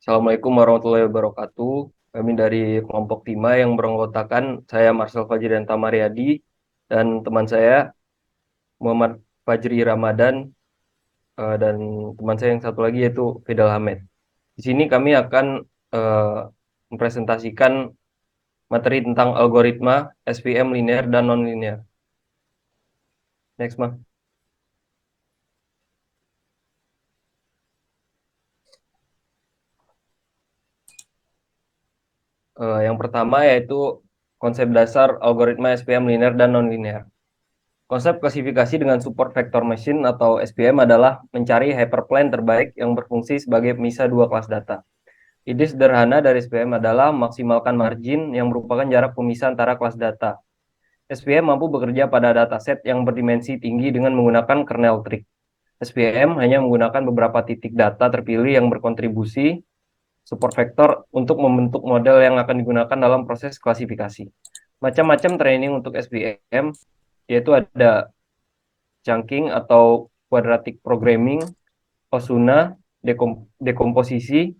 Assalamualaikum warahmatullahi wabarakatuh. Kami dari kelompok Tima yang beranggotakan saya Marcel Fajri dan Tamariadi dan teman saya Muhammad Fajri Ramadan dan teman saya yang satu lagi yaitu Fidel Hamed. Di sini kami akan eh, mempresentasikan materi tentang algoritma SVM linear dan non-linear. Next, Mas. Yang pertama yaitu konsep dasar algoritma SVM linear dan non-linear. Konsep klasifikasi dengan support vector machine atau SVM adalah mencari hyperplane terbaik yang berfungsi sebagai pemisah dua kelas data. Ide sederhana dari SVM adalah memaksimalkan margin yang merupakan jarak pemisah antara kelas data. SVM mampu bekerja pada dataset yang berdimensi tinggi dengan menggunakan kernel trig. SVM hanya menggunakan beberapa titik data terpilih yang berkontribusi support vector untuk membentuk model yang akan digunakan dalam proses klasifikasi. Macam-macam training untuk SVM, yaitu ada chunking atau quadratic programming, Osuna, dekomposisi,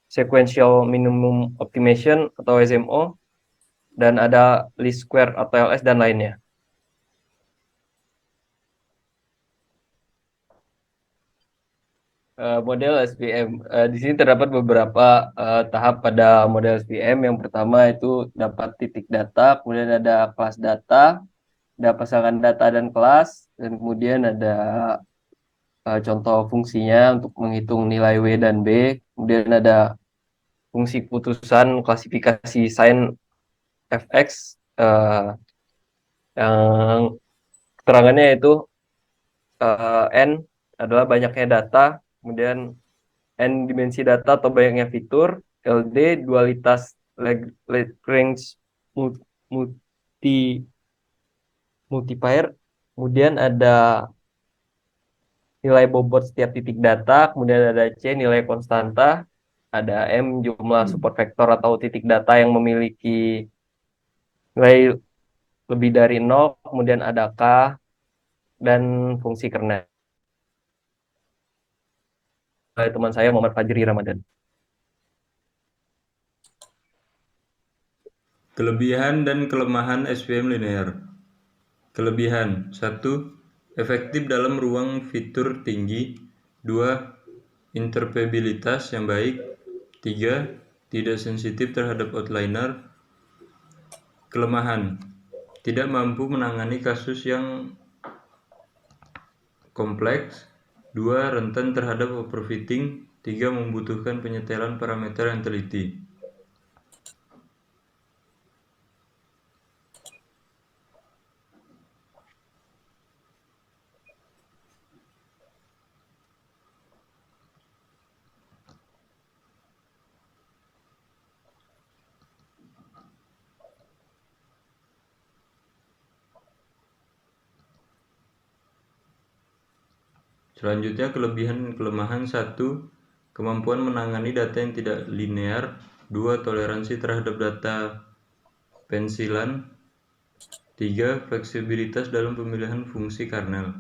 sequential minimum optimization atau SMO, dan ada least square atau LS dan lainnya. Model SVM. Di sini terdapat beberapa tahap pada model SVM. Yang pertama itu dapat titik data, kemudian ada kelas data, ada pasangan data dan kelas, dan kemudian ada contoh fungsinya untuk menghitung nilai W dan B. Kemudian ada fungsi keputusan klasifikasi sin fx yang keterangannya itu n adalah banyaknya data, kemudian n dimensi data atau banyaknya fitur, LD dualitas Lagrange multi multiplier, kemudian ada nilai bobot setiap titik data, kemudian ada C nilai konstanta, ada M jumlah support vektor atau titik data yang memiliki nilai lebih dari 0, kemudian ada K dan fungsi kernel. Teman saya Muhammad Fajri Ramadan. Kelebihan dan kelemahan SVM linear. Kelebihan: 1. Efektif dalam ruang fitur tinggi. 2. Interpretabilitas yang baik. 3. Tidak sensitif terhadap outliner. Kelemahan: tidak mampu menangani kasus yang kompleks. 2. Rentan terhadap overfitting. 3. Membutuhkan penyetelan parameter yang teliti. Selanjutnya, kelebihan dan kelemahan. 1. Kemampuan menangani data yang tidak linear. 2. Toleransi terhadap data pensilan. 3. Fleksibilitas dalam pemilihan fungsi kernel.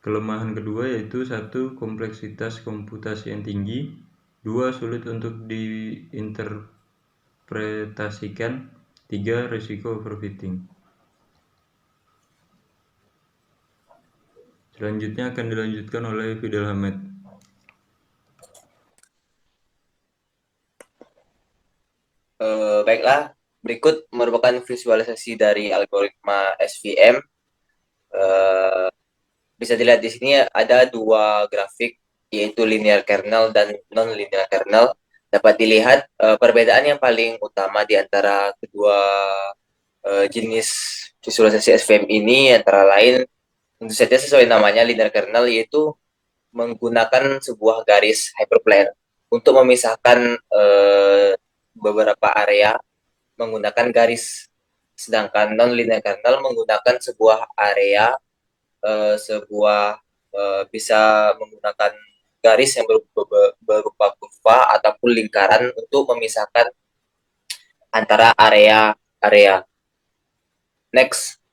Kelemahan kedua yaitu 1. Kompleksitas komputasi yang tinggi. 2. Sulit untuk diinterpretasikan. 3. Risiko overfitting. Selanjutnya akan dilanjutkan oleh Fidel Hamed. Baiklah, berikut merupakan visualisasi dari algoritma SVM. Eh, Bisa dilihat di sini ada dua grafik, yaitu linear kernel dan non-linear kernel. Dapat dilihat perbedaan yang paling utama di antara kedua jenis visualisasi SVM ini antara lain tentu saja sesuai namanya linear kernel, yaitu menggunakan sebuah garis hyperplane untuk memisahkan beberapa area menggunakan garis, sedangkan non-linear kernel menggunakan sebuah area, sebuah bisa menggunakan garis yang berupa kurva ataupun lingkaran untuk memisahkan antara area-area. Next.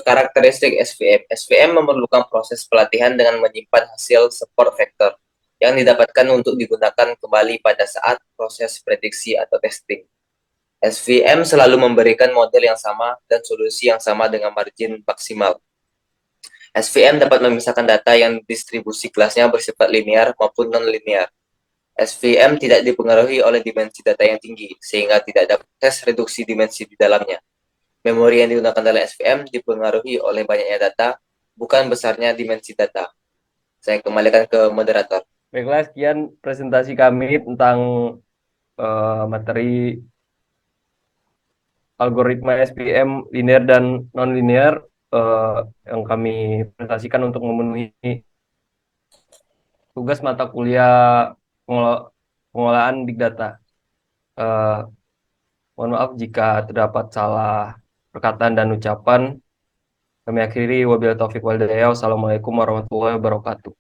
Karakteristik SVM. SVM memerlukan proses pelatihan dengan menyimpan hasil support vector yang didapatkan untuk digunakan kembali pada saat proses prediksi atau testing. SVM selalu memberikan model yang sama dan solusi yang sama dengan margin maksimal. SVM dapat memisahkan data yang distribusi kelasnya bersifat linear maupun non-linear. SVM tidak dipengaruhi oleh dimensi data yang tinggi, sehingga tidak ada proses reduksi dimensi di dalamnya. Memori yang digunakan dalam SVM dipengaruhi oleh banyaknya data, bukan besarnya dimensi data. Saya kembalikan ke moderator. Baiklah, sekian presentasi kami tentang materi algoritma SVM linear dan non-linear yang kami presentasikan untuk memenuhi tugas mata kuliah pengolahan Big Data. Mohon maaf jika terdapat salah perkataan dan ucapan. Kami akhiri, wabillahi taufiq wal hidayah. Wassalamualaikum warahmatullahi wabarakatuh.